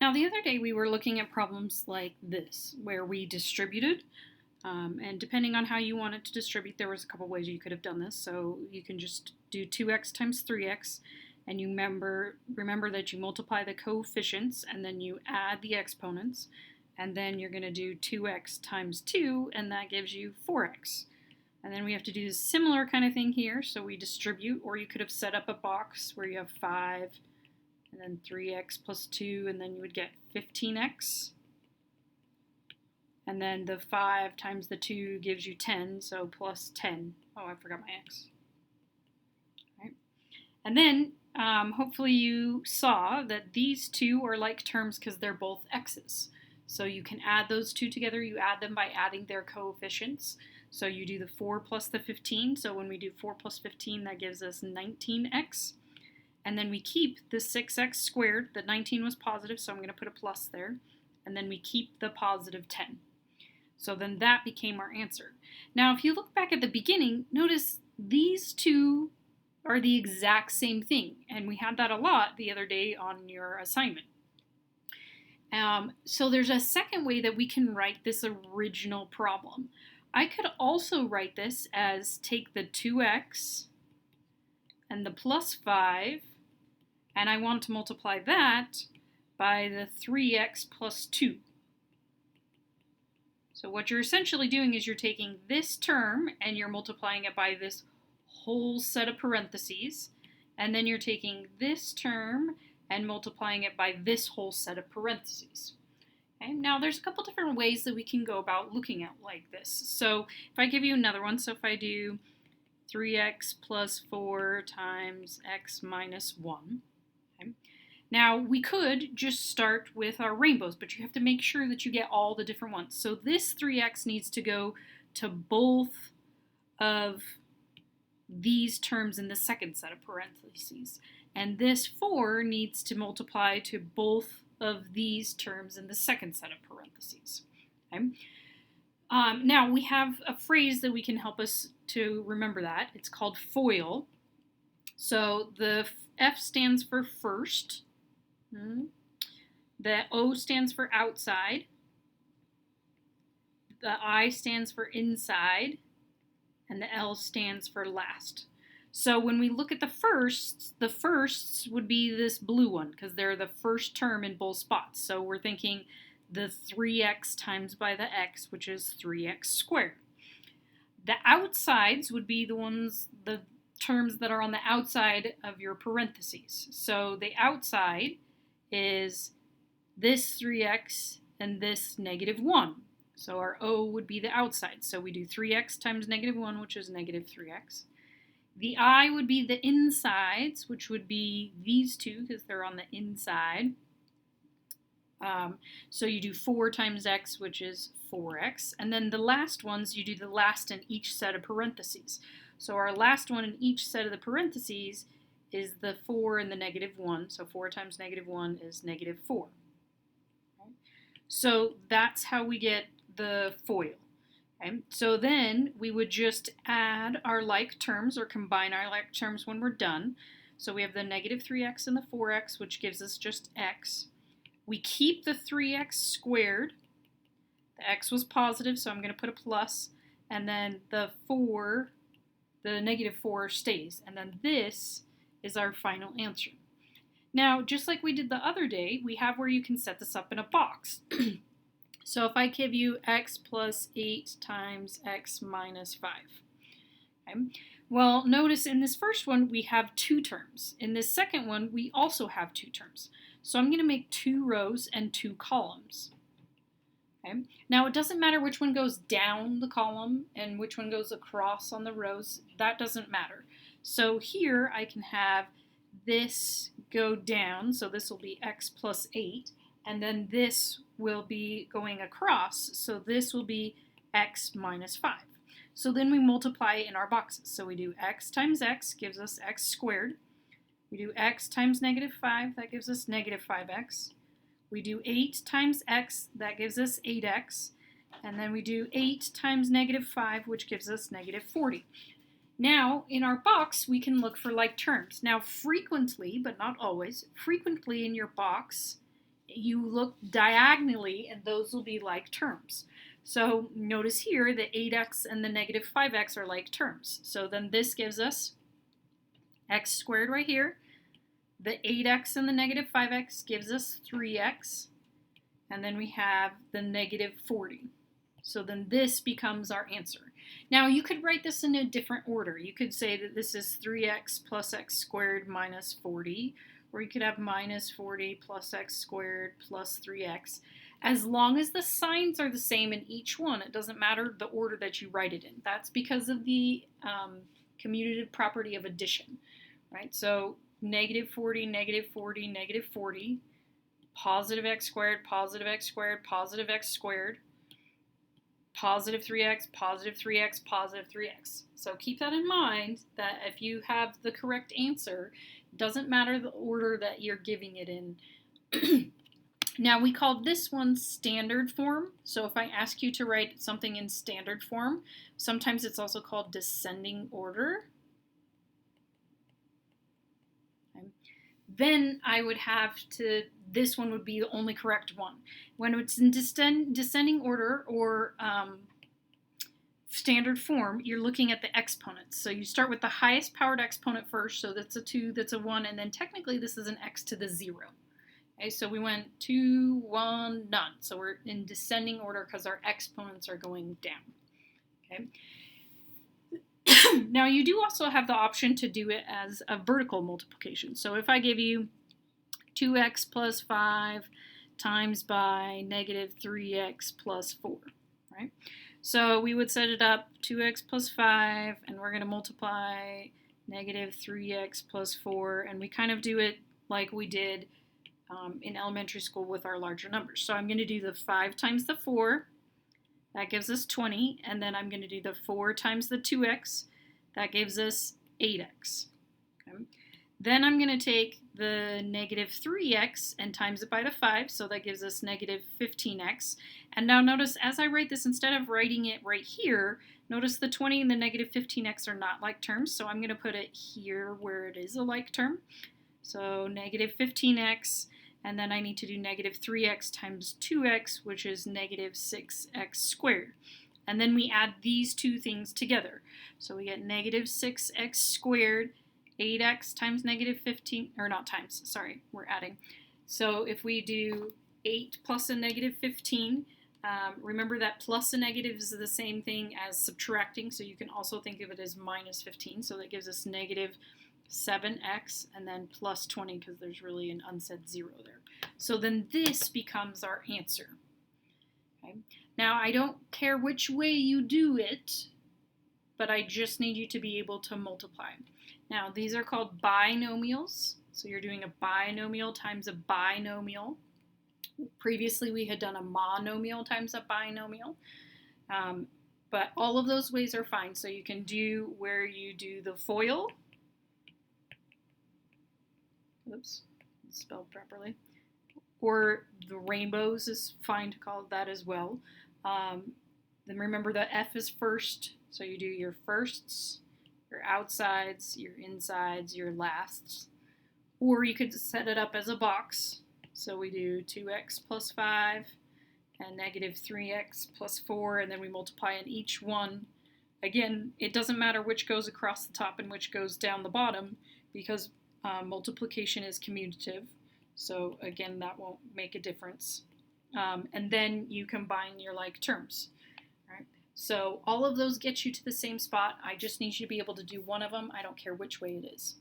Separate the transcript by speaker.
Speaker 1: Now, the other day we were looking at problems like this, where we distributed, and depending on how you wanted to distribute, there was a couple ways you could have done this. So you can just do 2x times 3x, and you remember that you multiply the coefficients, and then you add the exponents, and then you're going to do 2x times 2, and that gives you 4x. And then we have to do a similar kind of thing here, so we distribute, or you could have set up a box where you have 5, and then 3x plus 2, and then you would get 15x. And then the 5 times the 2 gives you 10, so plus 10. Oh, I forgot my x. All right. And then hopefully you saw that these two are like terms because they're both x's. So you can add those two together. You add them by adding their coefficients. So you do the 4 plus the 15. So when we do 4 plus 15, that gives us 19x. And then we keep the 6x squared. The 19 was positive, so I'm going to put a plus there. And then we keep the positive 10. So then that became our answer. Now, if you look back at the beginning, notice these two are the exact same thing. And we had that a lot the other day on your assignment. So there's a second way that we can write this original problem. I could also write this as take the 2x and the plus 5, and I want to multiply that by the 3x plus 2. So what you're essentially doing is you're taking this term and you're multiplying it by this whole set of parentheses, and then you're taking this term and multiplying it by this whole set of parentheses. Okay? Now there's a couple different ways that we can go about looking at like this. So if I give you another one, so if I do 3x plus 4 times x minus 1. Okay? Now we could just start with our rainbows, but you have to make sure that you get all the different ones. So this 3x needs to go to both of these terms in the second set of parentheses. And this 4 needs to multiply to both of these terms in the second set of parentheses. Okay? Now we have a phrase that we can help us to remember that. It's called FOIL. So the F stands for first. The O stands for outside. The I stands for inside. And the L stands for last. So when we look at the firsts would be this blue one because they're the first term in both spots. So we're thinking the 3x times by the x, which is 3x squared. The outsides would be the terms that are on the outside of your parentheses. So the outside is this 3x and this negative 1. So our O would be the outside. So we do 3x times negative 1, which is negative 3x. The I would be the insides, which would be these two because they're on the inside. So you do 4 times x, which is 4x. And then the last ones, you do the last in each set of parentheses. So our last one in each set of the parentheses is the 4 and the negative 1. So 4 times negative 1 is negative 4. Okay? So that's how we get the FOIL. Okay? So then we would just add our like terms or combine our like terms when we're done. So we have the negative 3x and the 4x, which gives us just x. We keep the 3x squared. The x was positive, so I'm going to put a plus. And then the negative 4 stays. And then this is our final answer. Now, just like we did the other day, we have where you can set this up in a box. So if I give you x plus 8 times x minus 5. Okay? Well, notice in this first one, we have 2 terms. In this second one, we also have 2 terms. So I'm going to make 2 rows and 2 columns. Okay? Now, it doesn't matter which one goes down the column and which one goes across on the rows. That doesn't matter. So here I can have this go down. So this will be x plus 8. And then this will be going across. So this will be x minus 5. So then we multiply in our boxes. So we do x times x gives us x squared. We do x times negative 5. That gives us negative 5x. We do 8 times x, that gives us 8x, and then we do 8 times negative 5, which gives us negative 40. Now, in our box, we can look for like terms. Now, frequently, but not always, frequently in your box, you look diagonally and those will be like terms. So notice here the 8x and the negative 5x are like terms. So then this gives us x squared right here. The 8x and the negative 5x gives us 3x. And then we have the negative 40. So then this becomes our answer. Now you could write this in a different order. You could say that this is 3x plus x squared minus 40, or you could have minus 40 plus x squared plus 3x. As long as the signs are the same in each one, it doesn't matter the order that you write it in. That's because of the commutative property of addition, right? So negative 40, negative 40, negative 40, positive x squared, positive x squared, positive x squared, positive 3x, positive 3x, positive 3x. So keep that in mind, that if you have the correct answer, it doesn't matter the order that you're giving it in. Now we call this one standard form. So if I ask you to write something in standard form, sometimes it's also called descending order. Okay. Then I would have to, this one would be the only correct one. When it's in descending order or standard form, you're looking at the exponents. So you start with the highest powered exponent first, so that's a 2, that's a 1, and then technically this is an x to the 0. Okay, so we went 2, 1, none. So we're in descending order because our exponents are going down. Okay. Now you do also have the option to do it as a vertical multiplication. So if I give you 2x plus 5 times by negative 3x plus 4, right? So we would set it up 2x plus 5, and we're going to multiply negative 3x plus 4, and we kind of do it like we did in elementary school with our larger numbers. So I'm going to do the 5 times the 4, that gives us 20, and then I'm going to do the 4 times the 2x, that gives us 8x. Okay. Then I'm going to take the negative 3x and times it by the 5, so that gives us negative 15x. And now notice, as I write this, instead of writing it right here, notice the 20 and the negative 15x are not like terms, so I'm going to put it here where it is a like term. So negative 15x, and then I need to do negative 3x times 2x, which is negative 6x squared. And then we add these two things together. So we get negative 6x squared, 8x times negative 15, or not times, sorry, we're adding. So if we do 8 plus a negative 15, remember that plus a negative is the same thing as subtracting, so you can also think of it as minus 15. So that gives us negative 7x and then plus 20 because there's really an unsaid 0 there. So then this becomes our answer. Okay. Now I don't care which way you do it, but I just need you to be able to multiply. Now these are called binomials. So you're doing a binomial times a binomial. Previously we had done a monomial times a binomial. But all of those ways are fine. So you can do where you do the FOIL. Oops, spelled properly. Or the rainbows is fine to call that as well. Then remember the F is first, so you do your firsts, your outsides, your insides, your lasts. Or you could set it up as a box. So we do 2x plus 5 and negative 3x plus 4, and then we multiply in each one. Again, it doesn't matter which goes across the top and which goes down the bottom because multiplication is commutative. So again, that won't make a difference. And then you combine your like terms. Right? So all of those get you to the same spot. I just need you to be able to do one of them. I don't care which way it is.